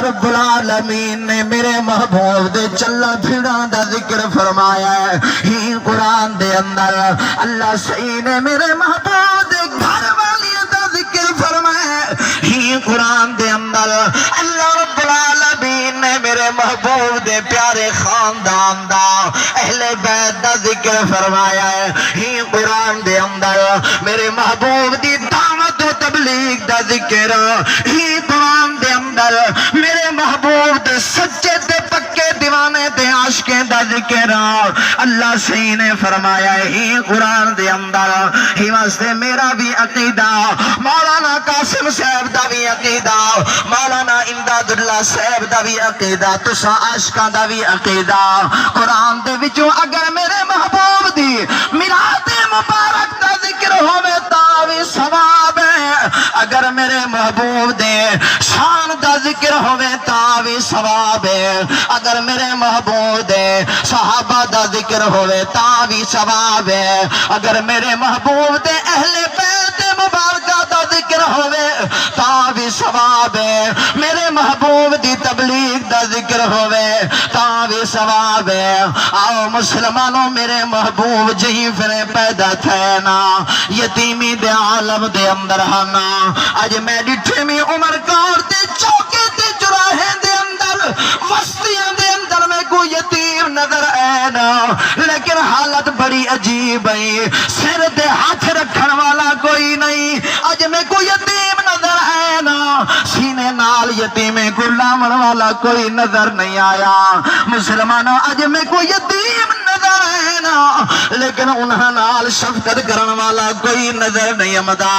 رب العالمین نے میرے محبوب دے چلن پھرن دا ذکر فرمایا ہے ہی قرآن دے اندر اللہ صحیح نے میرے محبوب دے گھر والی دا ذکر فرمایا ہے ہی قرآن دے اندر اللہ رب العالمین نے میرے محبوب دے پیارے خاندان دا اہل بیت دا ذکر فرمایا ہے ہی قرآن دے اندر میرے محبوب دی دعوت و تبلیغ دا ذکر ہی قرآن دے اندر میرے محبوب دے سچے تے پکے دیوانے تے عاشقیں دا ذکر اللہ صحیح نے فرمایا ہے ہی قرآن دے اندر ہی واسطے میرا بھی عقیدہ مولانا قاسم صاحب دا بھی عقیدہ مولانا امداد اللہ صاحب دا بھی عقیدہ تسا عاشقاں دا بھی عقیدہ قرآن دے وچوں اگر میرے محبوب دی میلاد مبارک دا ذکر ہوے تا بھی ثواب ہے اگر میرے محبوب دے شان دا ذکر ہوے تا بھی ثواب ہے اگر میرے محبوب دے صحابہ دا ذکر ہوے تا بھی ثواب ہے اگر میرے محبوب دے اہل بیت مبارکہ دا ذکر ہوے تا بھی ثواب ہے میرے محبوب دی تبلیغ دا ذکر ہوے تا بھی ثواب ہے آؤ مسلمانوں میرے محبوب جہی پھرے پیدا تھے نا یتیمی دے عالم دے اندر ہانا آج میں ڈٹھے میں عمر کار تے چوکے تے چراہیں دے اندر وستیاں دے اندر میں کوئی یتیم نظر آئے نا لیکن حالت بڑی عجیب ہے سر دے ہاتھ رکھن والا کوئی نہیں آج میں کوئی یتیم نظر آئے نا سینے نال یتیمیں کو لامن والا کوئی نظر نہیں آیا مسلمانوں آج میں کوئی یتیم نظر آئے نا لیکن انہاں نال شفقت کرن والا کوئی نظر نہیں آمدا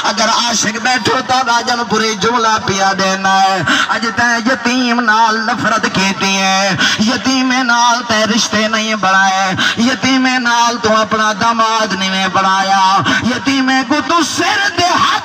اگر عاشق بیٹھو تا راجن پوری جملہ پیا دینا ہے اج تے یتیم نال نفرت کیتی ہے یتیم نال تے رشتے نہیں بڑھائے یتیم نال تو اپنا داماد نہیں بڑھایا یتیم کو تو سر دے ہاتھ